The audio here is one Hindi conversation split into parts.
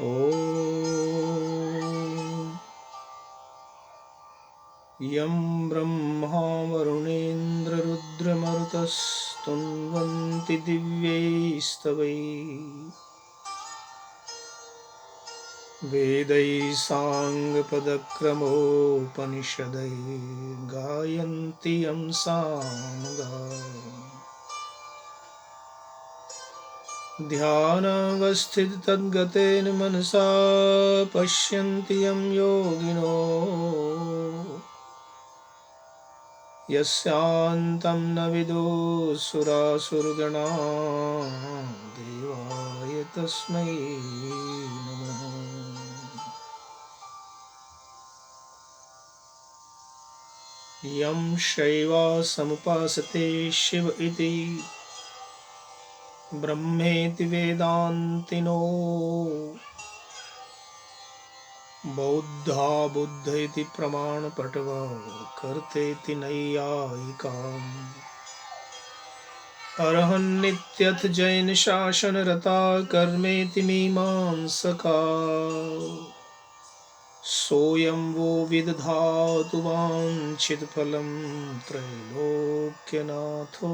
ॐ यं ब्रह्मा वरुणेन्द्ररुद्रमरुतस्तुन्वन्ति दिव्यैस्तवैः वेदैः साङ्गपदक्रमोपनिषदैर्गायन्ति यं सामगाः ध्यानावस्थिततद्गतेन मनसा पश्यन्ति यं योगिनो यस्यान्तं न विदुः देवाय तस्मै नमः। यं शैवासमुपासते शिव इति ब्रह्मेति वेदान्तिनो बौद्धा बुद्ध इति प्रमाणपटवा कर्तेति नैयायिकाम् अर्हन्नित्यथ जैन शासनरता कर्मेति मीमांसका सोऽयं वो विदधातु वाञ्छितफलं त्रैलोक्यनाथो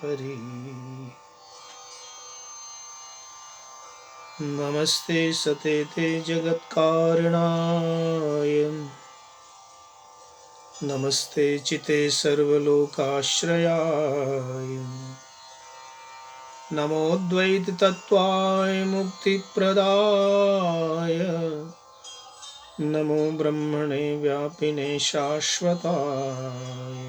हरिः। नमस्ते सतेते जगत्कारणाय नमस्ते चिते सर्वलोकाश्रयाय नमोऽद्वैततत्त्वाय मुक्तिप्रदाय नमो ब्रह्मणे व्यापिने शाश्वताय।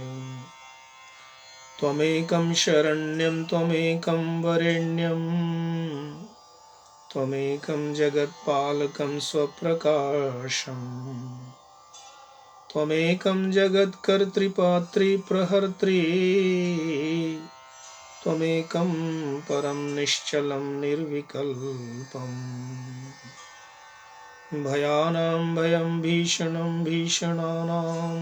त्वमेकं शरण्यं त्वमेकं वरेण्यं त्वमेकं जगत्पालकं स्वप्रकाशम् त्वमेकं जगत्कर्तृपातृप्रहर्त्री त्वमेकं परं निश्चलं निर्विकल्पम्। भयानां भयं भीषणं भीषणानां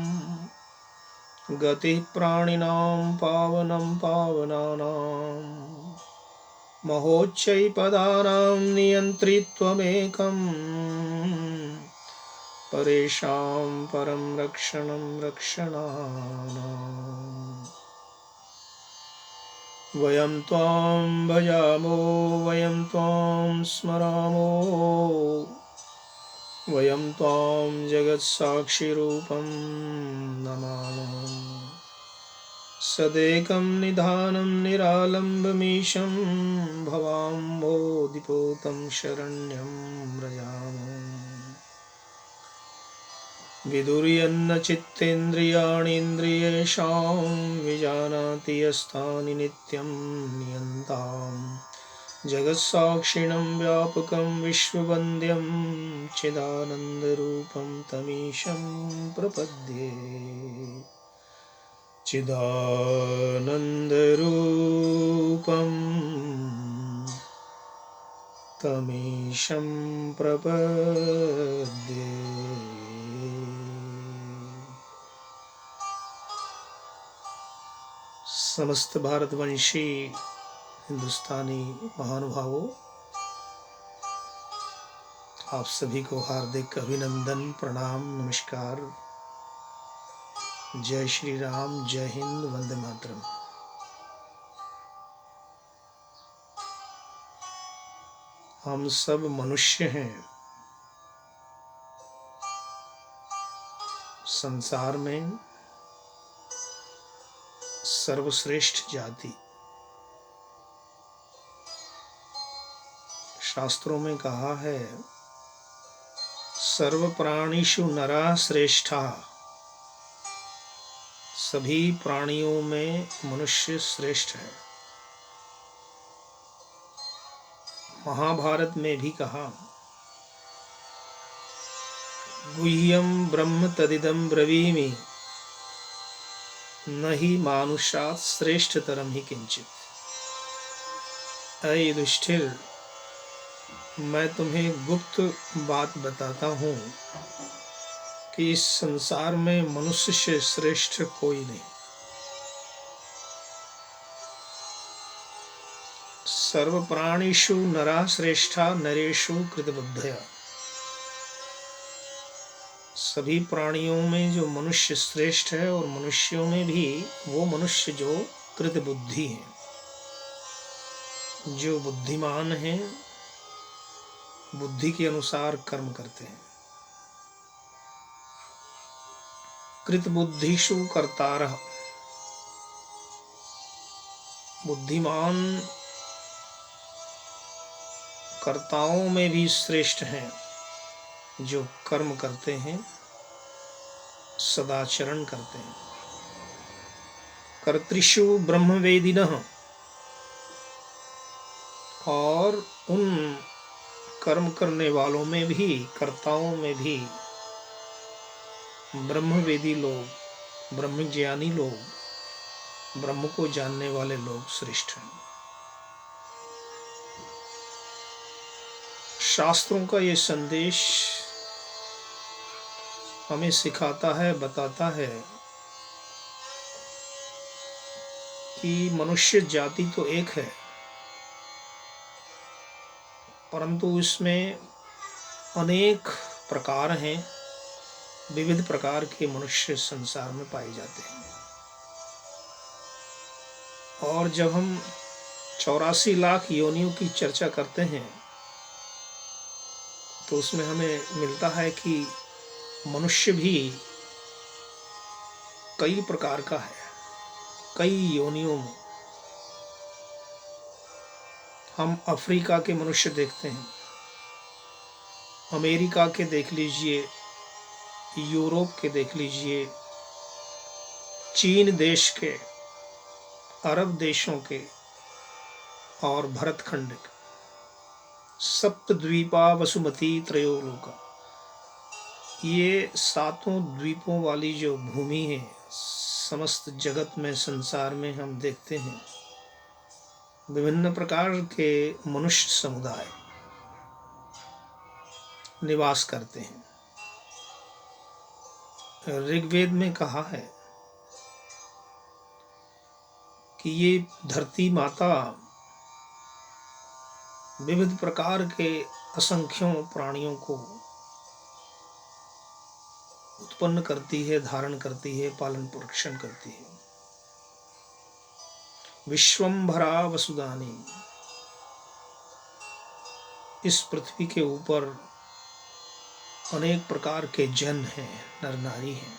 गतिः प्राणिनां पावनं पावनानां महोच्चैपदानां नियन्त्री त्वमेकम् परेषां परं रक्षणं रक्षणानाम्। वयं त्वां भजामो वयं त्वां स्मरामो वयं त्वां जगत्साक्षिरूपं नमामः। सदेकं निधानं निरालम्बमीशं भवाम्भोधिपोतं शरण्यं व्रजामः। विदुर्यन्न चित्तेन्द्रियाणीन्द्रियेषां विजानाति यस्तानि नित्यं नियन्तां जगत्साक्षिणं व्यापकं विश्ववन्द्यं चिदानन्दरूपं तमीशं प्रपद्ये। चिदानन्दरूपं तमीशं प्रपद्ये। समस्त भारतवंशी हिंदुस्तानी महानुभावों, आप सभी को हार्दिक अभिनंदन, प्रणाम, नमस्कार। जय श्री राम, जय हिंद, वंदे मातरम। हम सब मनुष्य हैं। संसार में सर्वश्रेष्ठ जाति, शास्त्रों में कहा है सर्व प्राणिषु नरः श्रेष्ठा, सभी प्राणियों में मनुष्य श्रेष्ठ है। महाभारत में भी कहा गुह्यं ब्रह्म तदिदं ब्रवीमि न ही मानुषात् श्रेष्ठतरम ही किंचित। अय युधिष्ठिर, मैं तुम्हें गुप्त बात बताता हूँ कि इस संसार में मनुष्य से श्रेष्ठ कोई नहीं। सर्व प्राणिषु नरा श्रेष्ठा नरेषु कृतबुद्धया। सभी प्राणियों में जो मनुष्य श्रेष्ठ है और मनुष्यों में भी वो मनुष्य जो कृत बुद्धि है, जो बुद्धिमान है, बुद्धि के अनुसार कर्म करते हैं। कृत बुद्धिषु कर्तारः, बुद्धिमान कर्ताओं में भी श्रेष्ठ हैं, जो कर्म करते हैं, सदाचरण करते हैं। कर्तृषु ब्रह्मवेदिनः, और उन कर्म करने वालों में भी, कर्ताओं में भी ब्रह्मवेदी लोग, ब्रह्मज्ञानी लोग, ब्रह्म को जानने वाले लोग श्रेष्ठ हैं। शास्त्रों का ये संदेश हमें सिखाता है, बताता है कि मनुष्य जाति तो एक है, परंतु इसमें अनेक प्रकार हैं, विविध प्रकार के मनुष्य संसार में पाए जाते हैं। और जब हम 84 लाख योनियों की चर्चा करते हैं तो उसमें हमें मिलता है कि मनुष्य भी कई प्रकार का है, कई योनियों में। हम अफ्रीका के मनुष्य देखते हैं, अमेरिका के देख लीजिए, यूरोप के देख लीजिए, चीन देश के, अरब देशों के और भरतखंड के, सप्तद्वीपा वसुमती त्रयोलोका, ये सातों द्वीपों वाली जो भूमि है, समस्त जगत में, संसार में हम देखते हैं विभिन्न प्रकार के मनुष्य समुदाय निवास करते हैं। ऋग्वेद में कहा है कि ये धरती माता विविध प्रकार के असंख्यों प्राणियों को उत्पन्न करती है, धारण करती है, पालन पोषण करती है। विश्वम्भरा वसुदानी, इस पृथ्वी के ऊपर अनेक प्रकार के जन हैं, नर नारी हैं।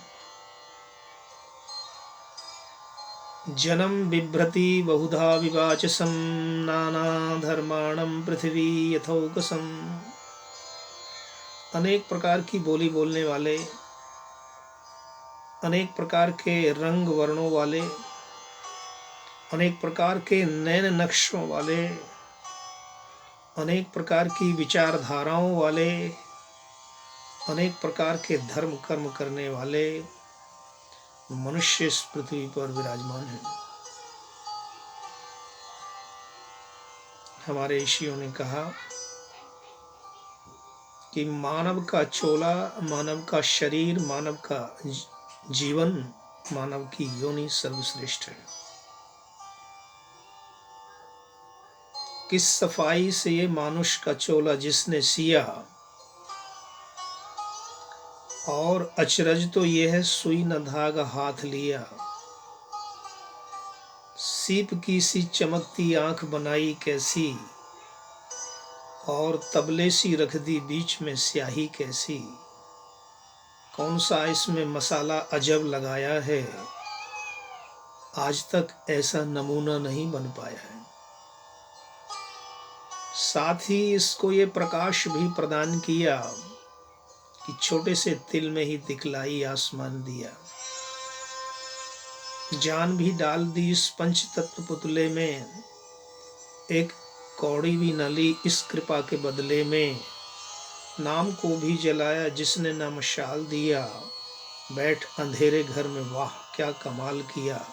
जनम बिभ्रति बहुधा विवाचसम नाना धर्माणम पृथ्वी यथौकसम, अनेक प्रकार की बोली बोलने वाले, अनेक प्रकार के रंग वर्णों वाले, अनेक प्रकार के नैन नक्शों वाले, अनेक प्रकार की विचारधाराओं वाले, अनेक प्रकार के धर्म कर्म करने वाले मनुष्य इस पृथ्वी पर विराजमान हैं। हमारे ऋषियों ने कहा कि मानव का चोला, मानव का शरीर, मानव का जीवन, मानव की योनि सर्वश्रेष्ठ है। किस सफाई से ये मानुष का चोला जिसने सिया, और अचरज तो ये है सुई न धागा हाथ लिया। सीप की सी चमकती आंख बनाई कैसी, और तबले सी रख दी बीच में स्याही कैसी। कौन सा इसमें मसाला अजब लगाया है, आज तक ऐसा नमूना नहीं बन पाया है। साथ ही इसको ये प्रकाश भी प्रदान किया कि छोटे से तिल में ही दिखलाई आसमान दिया। जान भी डाल दी इस पंच तत्व पुतले में, एक कौड़ी भी न ली इस कृपा के बदले में। नाम को भी जलाया जिसने न मशाल दिया, बैठ अंधेरे घर में वाह क्या कमाल किया।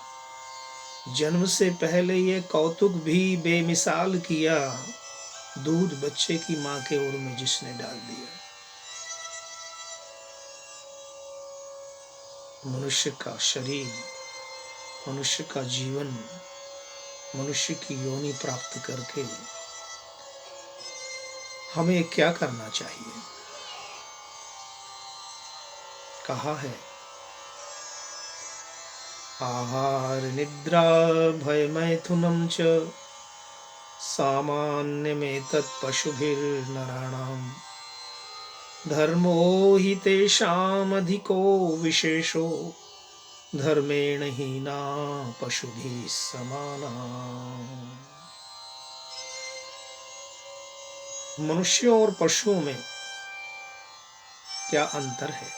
जन्म से पहले ये कौतुक भी बेमिसाल किया, दूध बच्चे की माँ के ओर में जिसने डाल दिया। मनुष्य का शरीर, मनुष्य का जीवन मनुष्य की योनि प्राप्त करके हमें क्या करना चाहिए? कहा है आहार निद्रा भय मैथुनम च सामान्यमेतत् पशुभिर्नराणाम् धर्मो हि तेषामधिको विशेषो धर्मेण हीना पशुभिः समाना। मनुष्यों और पशुओं में क्या अंतर है?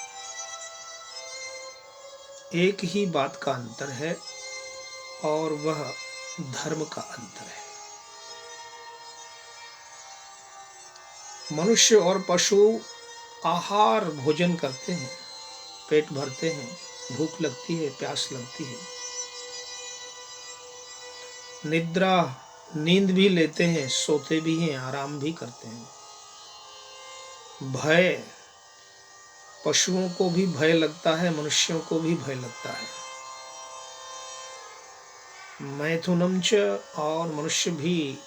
एक ही बात का अंतर है और वह धर्म का अंतर है। मनुष्य और पशु आहार भोजन करते हैं, पेट भरते हैं, भूख लगती है, प्यास लगती है, निद्रा नींद भी लेते हैं, सोते भी हैं, आराम भी करते हैं। भय, पशुओं को भी भय लगता है, मनुष्यों को भी भय लगता है। मैथुनम च, और मनुष्य भी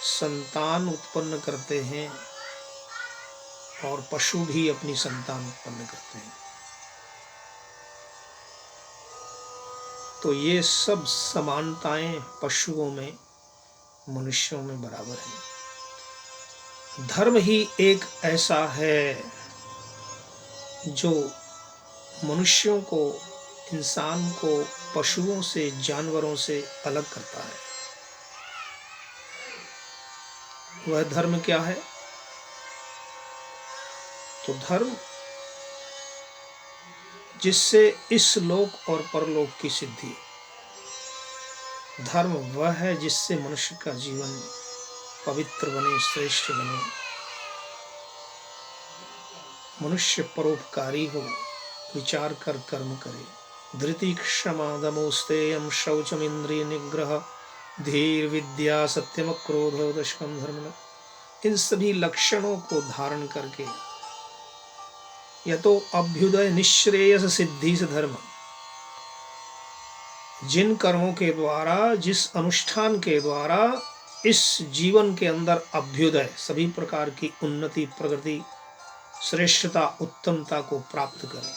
संतान उत्पन्न करते हैं और पशु भी अपनी संतान उत्पन्न करते हैं। तो ये सब समानताएं पशुओं में, मनुष्यों में बराबर है। धर्म ही एक ऐसा है जो मनुष्यों को, इंसान को पशुओं से, जानवरों से अलग करता है। वह धर्म क्या है? तो धर्म जिससे इस लोक और परलोक की सिद्धि। धर्म वह है जिससे मनुष्य का जीवन पवित्र बने, श्रेष्ठ बने, मनुष्य परोपकारी हो, विचार कर कर्म करे। धृति क्षमा दमो स्तेयम शौचम इंद्रिय निग्रह धीर विद्या सत्यम क्रोध दशकम धर्म। इन सभी लक्षणों को धारण करके यतो अभ्युदय निश्रेयस सिद्धि से धर्म, जिन कर्मों के द्वारा, जिस अनुष्ठान के द्वारा इस जीवन के अंदर अभ्युदय, सभी प्रकार की उन्नति, प्रगति, श्रेष्ठता, उत्तमता को प्राप्त करें,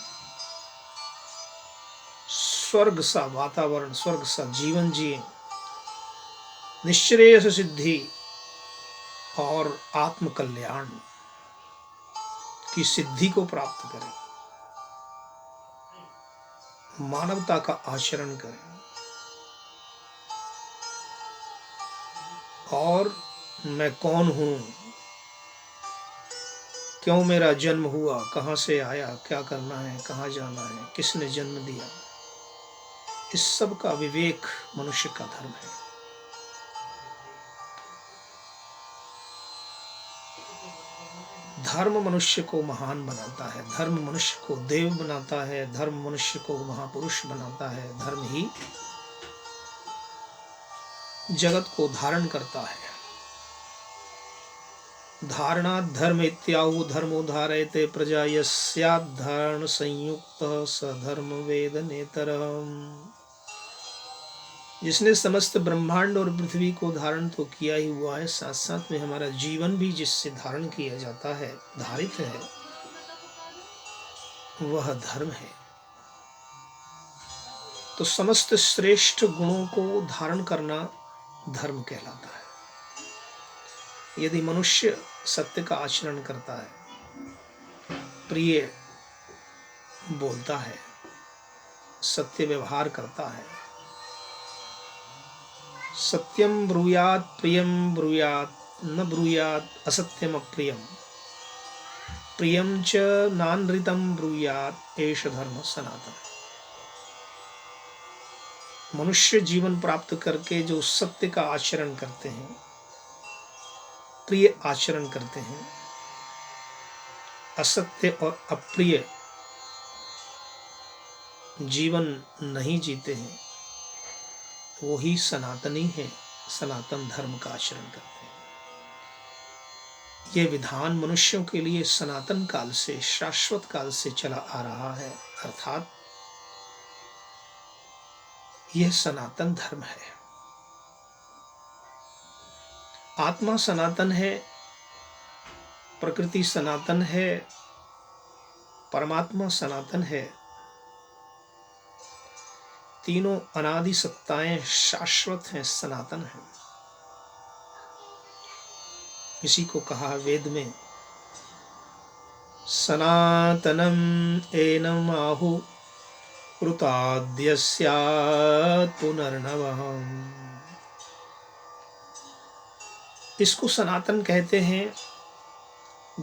स्वर्ग सा वातावरण, स्वर्ग सा जीवन जिए, निश्रेयस सिद्धि और आत्म कल्याण की सिद्धि को प्राप्त करें, मानवता का आचरण करें और मैं कौन हूं, क्यों मेरा जन्म हुआ, कहां से आया, क्या करना है, कहां जाना है, किसने जन्म दिया, इस सब का विवेक मनुष्य का धर्म है। धर्म मनुष्य को महान बनाता है, धर्म मनुष्य को देव बनाता है, धर्म मनुष्य को महापुरुष बनाता है। धर्म ही जगत को धारण करता है। धारणा धर्म इत्याहु धर्मो धारयते प्रजा यस्यात् धारण संयुक्त स धर्म वेद नेतरम। जिसने समस्त ब्रह्मांड और पृथ्वी को धारण तो किया ही हुआ है, साथ साथ में हमारा जीवन भी जिससे धारण किया जाता है, धारित है, वह धर्म है। तो समस्त श्रेष्ठ गुणों को धारण करना धर्म कहलाता है। यदि मनुष्य सत्य का आचरण करता है, प्रिय बोलता है, सत्य व्यवहार करता है, सत्यम ब्रूयात प्रियम ब्रूयात न ब्रूयात असत्यम अप्रियम प्रियम च नानृतम ब्रूयात एष धर्म सनातन। मनुष्य जीवन प्राप्त करके जो सत्य का आचरण करते हैं, प्रिय आचरण करते हैं, असत्य और अप्रिय जीवन नहीं जीते हैं, वो ही सनातनी है, सनातन धर्म का आचरण करते हैं। ये विधान मनुष्यों के लिए सनातन काल से, शाश्वत काल से चला आ रहा है, अर्थात यह सनातन धर्म है। आत्मा सनातन है, प्रकृति सनातन है, परमात्मा सनातन है। तीनों अनादि सत्ताएं शाश्वत हैं, सनातन हैं। इसी को कहा वेद में, सनातनम एनम आहु ऋताद्यस्यात् पुनर्नवः। इसको सनातन कहते हैं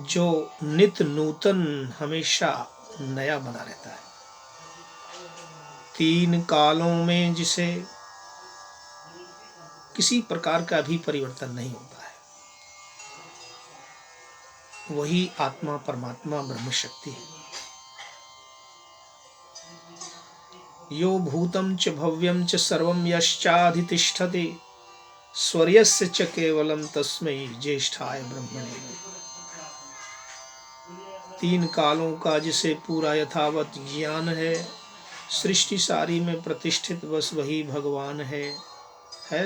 जो नित नूतन, हमेशा नया बना रहता है। तीन कालों में जिसे किसी प्रकार का भी परिवर्तन नहीं होता है, वही आत्मा, परमात्मा, ब्रह्म शक्ति है। यो भूतं च भव्यं च सर्वं यश्चाधितिष्ठति स्वर्यस्य च केवलं तस्मै ज्येष्ठाय ब्रह्मणे नमः। तीन कालों का जिसे पूरा यथावत ज्ञान है, सृष्टि सारी में प्रतिष्ठित बस वही भगवान है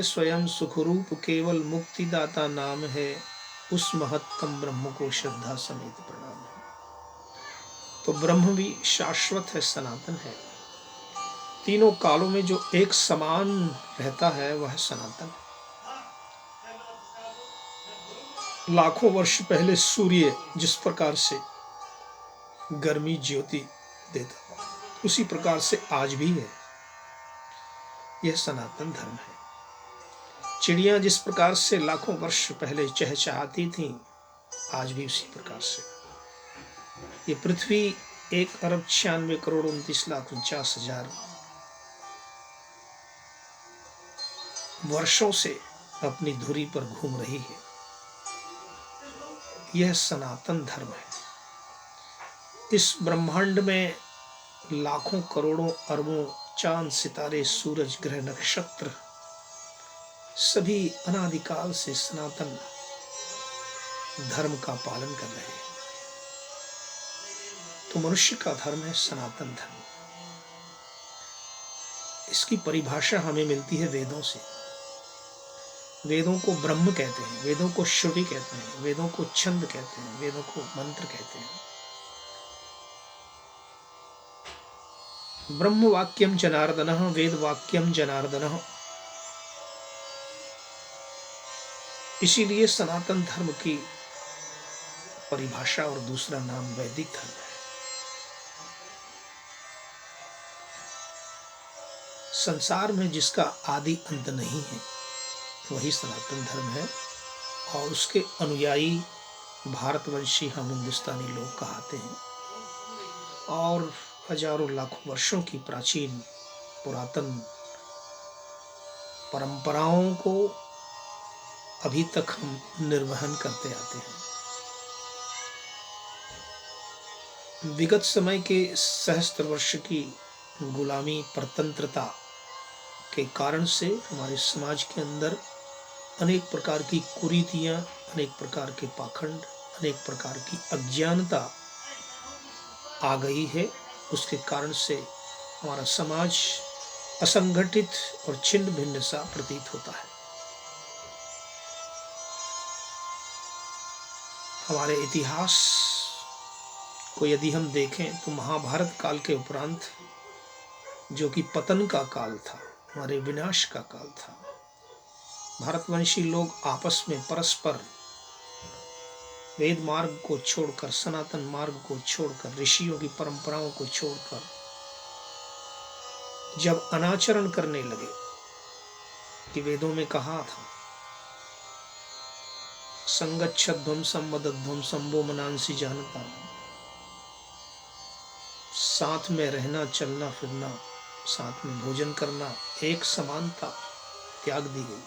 स्वयं सुखरूप, केवल मुक्तिदाता नाम है, उस महत्तम ब्रह्म को श्रद्धा समेत प्रणाम है। तो ब्रह्म भी शाश्वत है, सनातन है। तीनों कालों में जो एक समान रहता है वह सनातन है। लाखों वर्ष पहले सूर्य जिस प्रकार से गर्मी ज्योति देता, उसी प्रकार से आज भी है। यह सनातन धर्म है। चिड़ियां जिस प्रकार से लाखों वर्ष पहले चहचहाती थीं, आज भी उसी प्रकार से। ये पृथ्वी 1,96,29,49,50,000 वर्षों से अपनी धुरी पर घूम रही है। यह सनातन धर्म है। इस ब्रह्मांड में लाखों करोड़ों अरबों चांद सितारे, सूरज, ग्रह, नक्षत्र सभी अनादिकाल से सनातन धर्म का पालन कर रहे हैं। तो मनुष्य का धर्म है सनातन धर्म। इसकी परिभाषा हमें मिलती है वेदों से। वेदों को ब्रह्म कहते हैं, वेदों को श्रुति कहते हैं, वेदों को छंद कहते हैं, वेदों को मंत्र कहते हैं। ब्रह्म वाक्यम जनार्दनः, वेद वाक्यम जनार्दनः। इसीलिए सनातन धर्म की परिभाषा और दूसरा नाम वैदिक धर्म है। संसार में जिसका आदि अंत नहीं है वही सनातन धर्म है, और उसके अनुयायी भारतवंशी हम हिंदुस्तानी लोग कहते हैं। और हजारों लाखों वर्षों की प्राचीन पुरातन परंपराओं को अभी तक हम निर्वहन करते आते हैं। विगत समय के सहस्त्र वर्ष की गुलामी, परतंत्रता के कारण से हमारे समाज के अंदर अनेक प्रकार की कुरीतियां, अनेक प्रकार के पाखंड, अनेक प्रकार की अज्ञानता आ गई है। उसके कारण से हमारा समाज असंगठित और छिन्न भिन्न सा प्रतीत होता है। हमारे इतिहास को यदि हम देखें तो महाभारत काल के उपरांत, जो कि पतन का काल था, हमारे विनाश का काल था, भारतवंशी लोग आपस में परस्पर वेद मार्ग को छोड़कर, सनातन मार्ग को छोड़कर, ऋषियों की परंपराओं को छोड़कर जब अनाचरण करने लगे, कि वेदों में कहा था संगच्छध्वम संवदध्वम संभो मनांसी जानता, साथ में रहना, चलना फिरना, साथ में भोजन करना, एक समानता त्याग दी गई।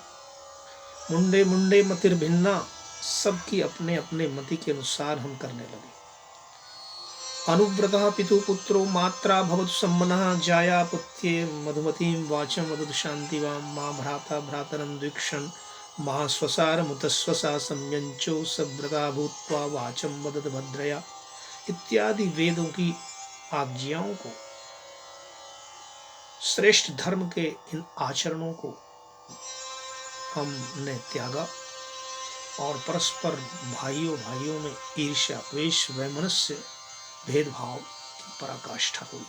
मुंडे मुंडे मतिर भिन्ना, सबकी अपने अपने मति के अनुसार हम करने लगे। अनुव्रतः पितु पुत्रो मात्रा भवतु सम्मनः, जाया पुत्ये मधुमतीं वाचं वदतु शान्तिवां, मां भ्राता भ्रातरं द्विक्षण मां स्वसार मुतस्वसा संयंचो सव्रता भूत्वा वाचं वदत भद्रया इत्यादि वेदों की आज्ञाओं को, श्रेष्ठ धर्म के इन आचरणों को हमने त्यागा और परस्पर भाइयों भाइयों में ईर्ष्या, द्वेष, वैमनस्य, भेदभाव की पराकाष्ठा हुई।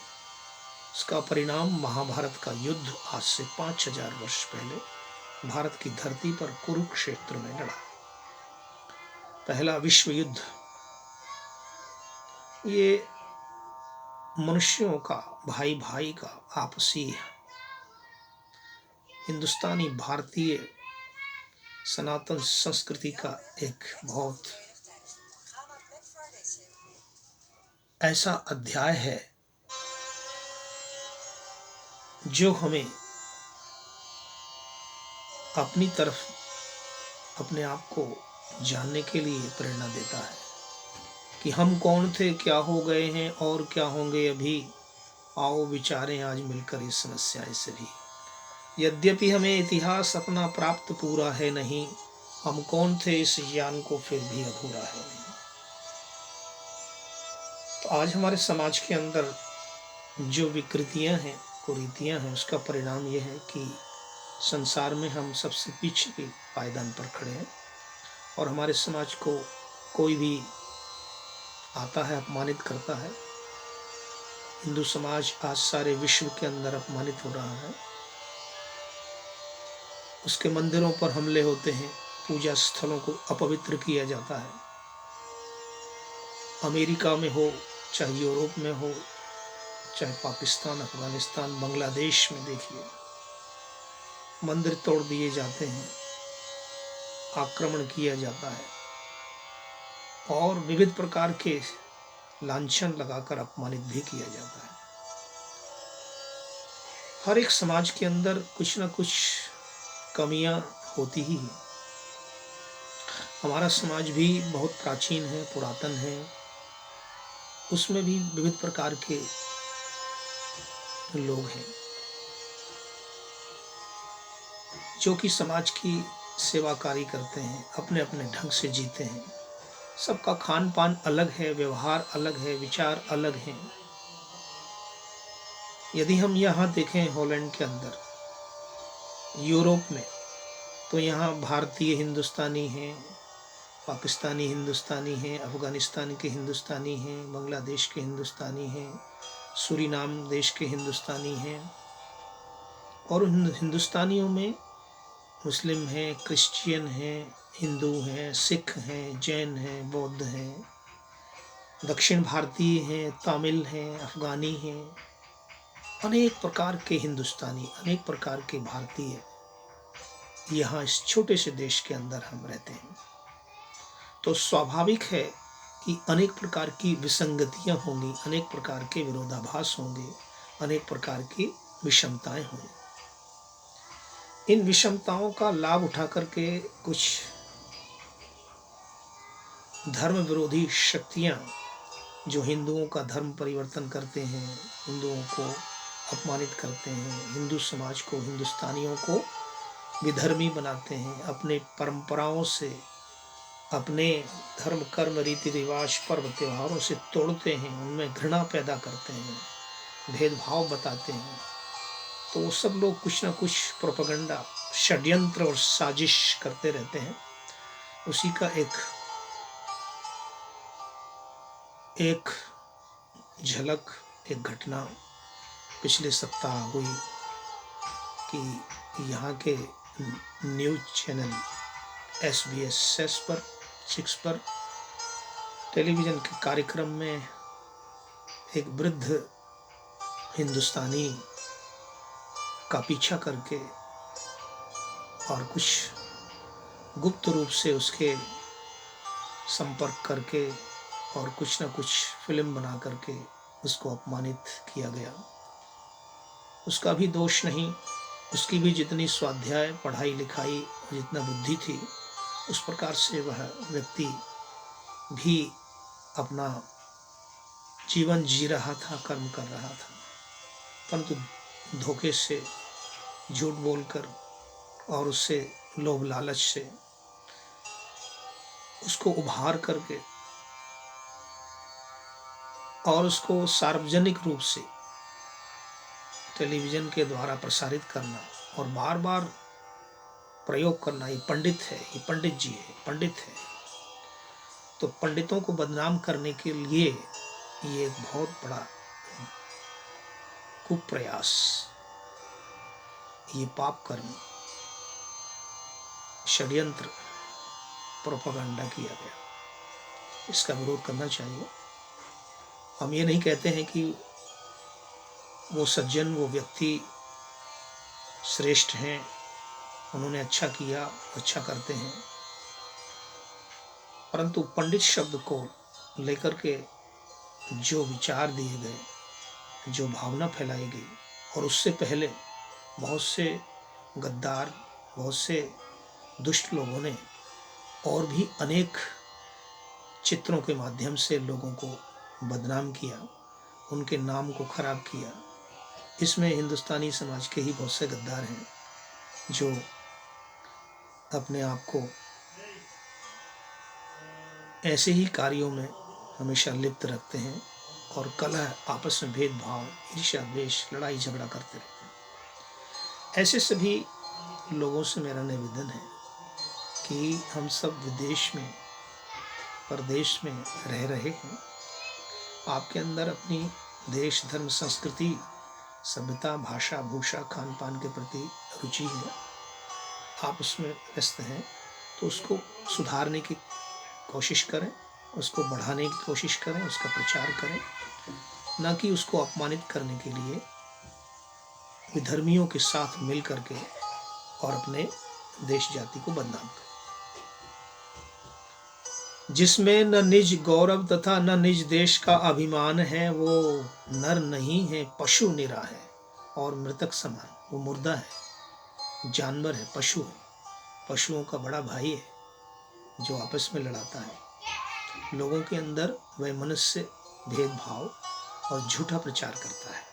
इसका परिणाम महाभारत का युद्ध आज से 5000 वर्ष पहले भारत की धरती पर कुरुक्षेत्र में लड़ा। पहला विश्व युद्ध ये मनुष्यों का, भाई भाई का आपसी, हिंदुस्तानी भारतीय सनातन संस्कृति का एक बहुत ऐसा अध्याय है जो हमें अपनी तरफ, अपने आप को जानने के लिए प्रेरणा देता है कि हम कौन थे, क्या हो गए हैं और क्या होंगे अभी। आओ विचारें आज मिलकर इस समस्या से भी। यद्यपि हमें इतिहास अपना प्राप्त पूरा है नहीं, हम कौन थे इस ज्ञान को फिर भी अधूरा है नहीं। तो आज हमारे समाज के अंदर जो विकृतियां हैं, कुरीतियां हैं, उसका परिणाम यह है कि संसार में हम सबसे पीछे के पायदान पर खड़े हैं और हमारे समाज को कोई भी आता है, अपमानित करता है। हिंदू समाज आज सारे विश्व के अंदर अपमानित हो रहा है। उसके मंदिरों पर हमले होते हैं, पूजा स्थलों को अपवित्र किया जाता है। अमेरिका में हो, चाहे यूरोप में हो, चाहे पाकिस्तान, अफगानिस्तान, बांग्लादेश में देखिए, मंदिर तोड़ दिए जाते हैं, आक्रमण किया जाता है और विविध प्रकार के लांछन लगाकर अपमानित भी किया जाता है। हर एक समाज के अंदर कुछ ना कुछ कमियां होती ही हैं। हमारा समाज भी बहुत प्राचीन है, पुरातन है। उसमें भी विविध प्रकार के लोग हैं जो कि समाज की सेवाकारी करते हैं, अपने अपने ढंग से जीते हैं। सबका खान पान अलग है, व्यवहार अलग है, विचार अलग हैं। यदि हम यहाँ देखें हॉलैंड के अंदर, यूरोप में, तो यहाँ भारतीय हिंदुस्तानी हैं, पाकिस्तानी हिंदुस्तानी हैं, अफगानिस्तान के हिंदुस्तानी हैं, बांग्लादेश के हिंदुस्तानी हैं, सूरीनाम देश के हिंदुस्तानी हैं। और हिंदुस्तानियों में मुस्लिम हैं, क्रिश्चियन हैं, हिंदू हैं, सिख हैं, जैन हैं, बौद्ध हैं, दक्षिण भारतीय हैं, तमिल हैं, अफगानी हैं। अनेक प्रकार के हिंदुस्तानी, अनेक प्रकार के भारतीय यहाँ इस छोटे से देश के अंदर हम रहते हैं। तो स्वाभाविक है कि अनेक प्रकार की विसंगतियां होंगी, अनेक प्रकार के विरोधाभास होंगे, अनेक प्रकार की विषमताएं होंगी। इन विषमताओं का लाभ उठा करके कुछ धर्म विरोधी शक्तियां जो हिंदुओं का धर्म परिवर्तन करते हैं, हिंदुओं को अपमानित करते हैं, हिंदू समाज को, हिंदुस्तानियों को विधर्मी बनाते हैं, अपने परंपराओं से, अपने धर्म, कर्म, रीति रिवाज, पर्व त्योहारों से तोड़ते हैं, उनमें घृणा पैदा करते हैं, भेदभाव बताते हैं। तो वो सब लोग कुछ ना कुछ प्रोपेगेंडा, षड्यंत्र और साजिश करते रहते हैं। उसी का एक झलक, एक घटना पिछले सप्ताह हुई कि यहाँ के न्यूज चैनल SBS 6 पर टेलीविज़न के कार्यक्रम में एक वृद्ध हिंदुस्तानी का पीछा करके और कुछ गुप्त रूप से उसके संपर्क करके और कुछ न कुछ फिल्म बना करके उसको अपमानित किया गया। उसका भी दोष नहीं, उसकी भी जितनी स्वाध्याय, पढ़ाई लिखाई, जितना बुद्धि थी, उस प्रकार से वह व्यक्ति भी अपना जीवन जी रहा था, कर्म कर रहा था। परंतु धोखे से, झूठ बोलकर और उससे लोभ लालच से उसको उभार करके और उसको सार्वजनिक रूप से टेलीविज़न के द्वारा प्रसारित करना और बार बार प्रयोग करना, ये पंडित है, ये पंडित जी है, पंडित है। तो पंडितों को बदनाम करने के लिए ये एक बहुत बड़ा कुप्रयास, ये पाप कर्म, षड्यंत्र, प्रोपेगेंडा किया गया। इसका विरोध करना चाहिए। हम ये नहीं कहते हैं कि वो सज्जन, वो व्यक्ति श्रेष्ठ हैं, उन्होंने अच्छा किया, अच्छा करते हैं, परंतु पंडित शब्द को लेकर के जो विचार दिए गए, जो भावना फैलाई गई, और उससे पहले बहुत से गद्दार, बहुत से दुष्ट लोगों ने और भी अनेक चित्रों के माध्यम से लोगों को बदनाम किया, उनके नाम को खराब किया। इसमें हिंदुस्तानी समाज के ही बहुत से गद्दार हैं जो अपने आप को ऐसे ही कार्यों में हमेशा लिप्त रखते हैं और कलह, आपस में भेदभाव, ईर्ष्या, द्वेष, लड़ाई झगड़ा करते रहते हैं। ऐसे सभी लोगों से मेरा निवेदन है कि हम सब विदेश में, परदेश में रह रहे हैं, आपके अंदर अपनी देश, धर्म, संस्कृति, सभ्यता, भाषा, भूषा, खान पान के प्रति रुचि है, आप उसमें व्यस्त हैं, तो उसको सुधारने की कोशिश करें, उसको बढ़ाने की कोशिश करें, उसका प्रचार करें, ना कि उसको अपमानित करने के लिए विधर्मियों के साथ मिल करके और अपने देश जाति को बदनाम करें। जिसमें न निज गौरव तथा न निज देश का अभिमान है, वो नर नहीं है, पशु निरा है और मृतक समान। वो मुर्दा है, जानवर है, पशु है, पशुओं का बड़ा भाई है जो आपस में लड़ाता है, लोगों के अंदर वैमनस्य, भेदभाव और झूठा प्रचार करता है।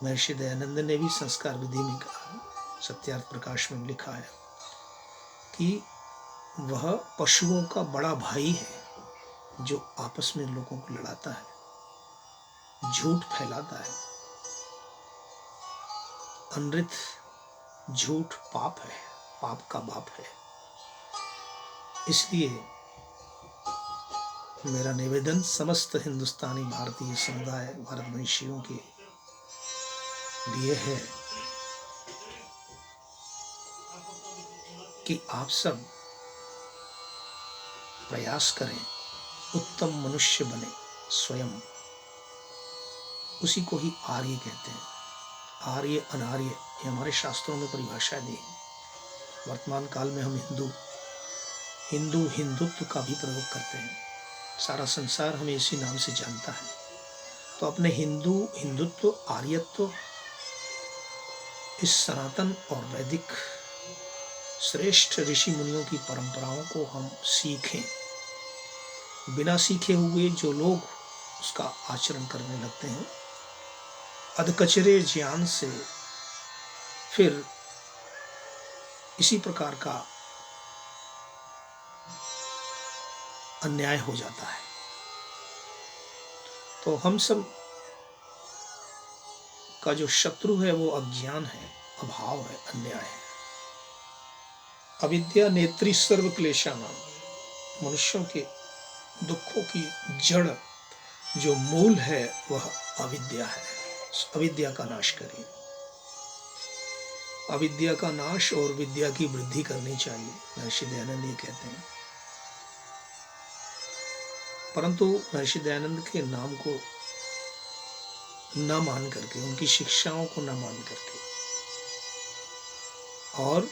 महर्षि दयानंद ने भी संस्कार विधि में कहा, सत्यार्थ प्रकाश में लिखा है कि वह पशुओं का बड़ा भाई है जो आपस में लोगों को लड़ाता है, झूठ फैलाता है। अनृत झूठ पाप है, पाप का बाप है। इसलिए मेरा निवेदन समस्त हिंदुस्तानी भारतीय समुदाय, भारतवंशियों के लिए है कि आप सब प्रयास करें, उत्तम मनुष्य बने स्वयं। उसी को ही आर्य कहते हैं। आर्य, अनार्य, ये हमारे शास्त्रों में परिभाषा दी है। वर्तमान काल में हम हिंदुत्व का भी प्रयोग करते हैं। सारा संसार हमें इसी नाम से जानता है। तो अपने हिंदुत्व, आर्यत्व, इस सनातन और वैदिक श्रेष्ठ ऋषि मुनियों की परंपराओं को हम सीखें। बिना सीखे हुए जो लोग उसका आचरण करने लगते हैं, अधकचरे ज्ञान से फिर इसी प्रकार का अन्याय हो जाता है। तो हम सब का जो शत्रु है वो अज्ञान है, अभाव है, अन्याय है। अविद्या नेत्री सर्व क्लेशानाम, मनुष्यों के दुखों की जड़, जो मूल है वह अविद्या है। अविद्या का नाश करिए। अविद्या का नाश और विद्या की वृद्धि करनी चाहिए, महर्षि दयानंद ये कहते हैं। परंतु महर्षि दयानंद के नाम को न मान करके, उनकी शिक्षाओं को न मान करके और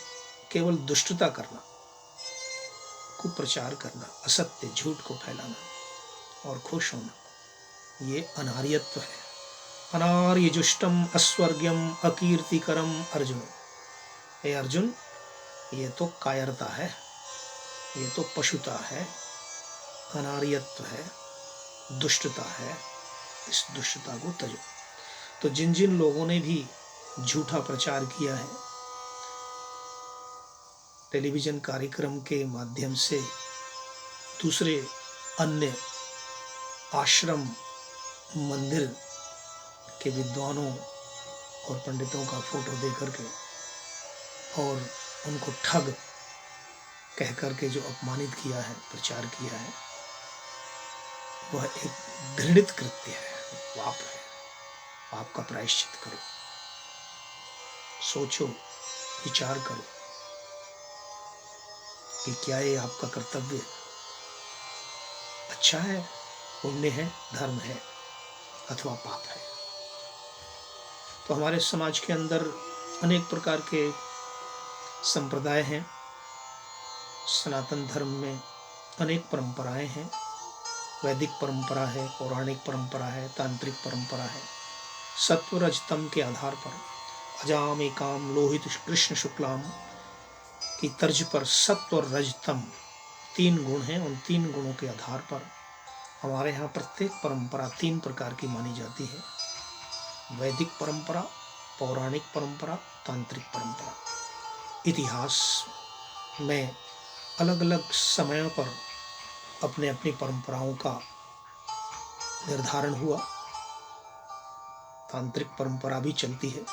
केवल दुष्टता करना, कुप्रचार करना, असत्य झूठ को फैलाना और खुश होना, ये अनार्यत्व है। अनार्य जुष्टम अस्वर्ग्यम अकीर्तिकरम अर्जुन। हे अर्जुन, ये तो कायरता है, ये तो पशुता है, अनार्यत्व है, दुष्टता है। इस दुष्टता को तजो। तो जिन जिन लोगों ने भी झूठा प्रचार किया है, टेलीविजन कार्यक्रम के माध्यम से दूसरे अन्य आश्रम, मंदिर के विद्वानों और पंडितों का फोटो देकर के और उनको ठग कह करके जो अपमानित किया है, प्रचार किया है, वह एक घृणित कृत्य है, पाप है। पाप का प्रायश्चित करो, सोचो, विचार करो कि क्या ये आपका कर्तव्य अच्छा है, पुण्य है, धर्म है अथवा पाप है। तो हमारे समाज के अंदर अनेक प्रकार के संप्रदाय हैं। सनातन धर्म में अनेक परंपराएं हैं। वैदिक परंपरा है, पौराणिक परंपरा है, तांत्रिक परंपरा है। सत्व रजतम के आधार पर अजाम एकाम लोहित कृष्ण शुक्लाम की तर्ज पर सत्व और रजतम 3 गुण हैं। उन 3 गुणों के आधार पर हमारे यहाँ प्रत्येक परंपरा 3 प्रकार की मानी जाती है। वैदिक परंपरा, पौराणिक परंपरा, तांत्रिक परंपरा। इतिहास में अलग अलग समयों पर अपने अपनी परंपराओं का निर्धारण हुआ। तांत्रिक परंपरा भी चलती है,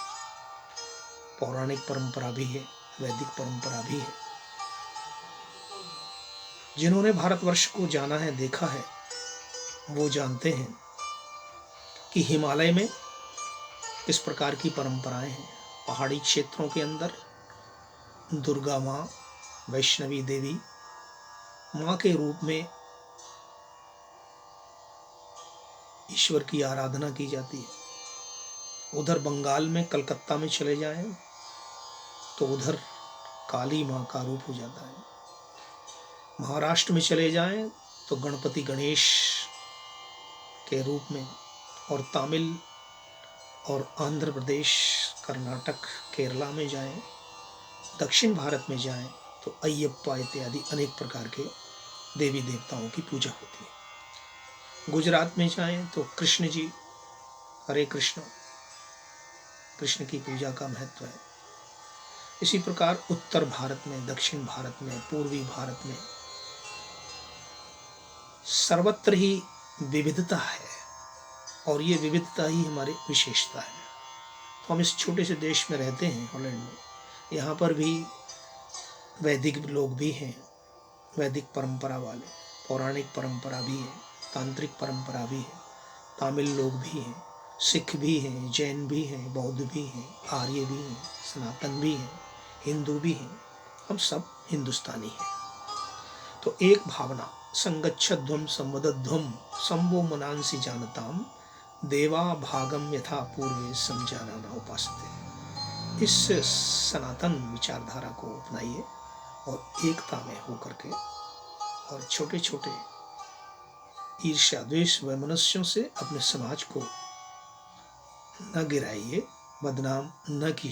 पौराणिक परंपरा भी है, वैदिक परंपरा भी है। जिन्होंने भारतवर्ष को जाना है, देखा है, वो जानते हैं कि हिमालय में किस प्रकार की परंपराएं हैं। पहाड़ी क्षेत्रों के अंदर दुर्गा माँ, वैष्णवी देवी माँ के रूप में ईश्वर की आराधना की जाती है। उधर बंगाल में कलकत्ता में चले जाएं तो उधर काली माँ का रूप हो जाता है। महाराष्ट्र में चले जाएं तो गणपति गणेश के रूप में, और तमिल और आंध्र प्रदेश, कर्नाटक, केरला में जाएं, दक्षिण भारत में जाएं तो अयप्पा इत्यादि अनेक प्रकार के देवी देवताओं की पूजा होती है। गुजरात में जाएं तो कृष्ण जी, हरे कृष्ण, कृष्ण की पूजा का महत्व है। इसी प्रकार उत्तर भारत में, दक्षिण भारत में, पूर्वी भारत में सर्वत्र ही विविधता है, और ये विविधता ही हमारी विशेषता है। तो हम इस छोटे से देश में रहते हैं, हॉलैंड में। यहाँ पर भी वैदिक लोग भी हैं, वैदिक परंपरा वाले, पौराणिक परंपरा भी है, तांत्रिक परंपरा भी है, तमिल लोग भी हैं, सिख भी हैं, जैन भी हैं, बौद्ध भी हैं, आर्य भी हैं, सनातन भी हैं, हिंदू भी हैं। हम सब हिंदुस्तानी हैं। तो एक भावना, संगच्छध्वम संवदध्वम संवो मनांसि जानताम देवा भागम यथा पूर्वे समझाना न उपासते। इस सनातन विचारधारा को अपनाइए और एकता में होकर के, और छोटे छोटे ईर्ष्या, द्वेष व मनुष्यों से अपने समाज को न गिराइए, बदनाम न कीजिए।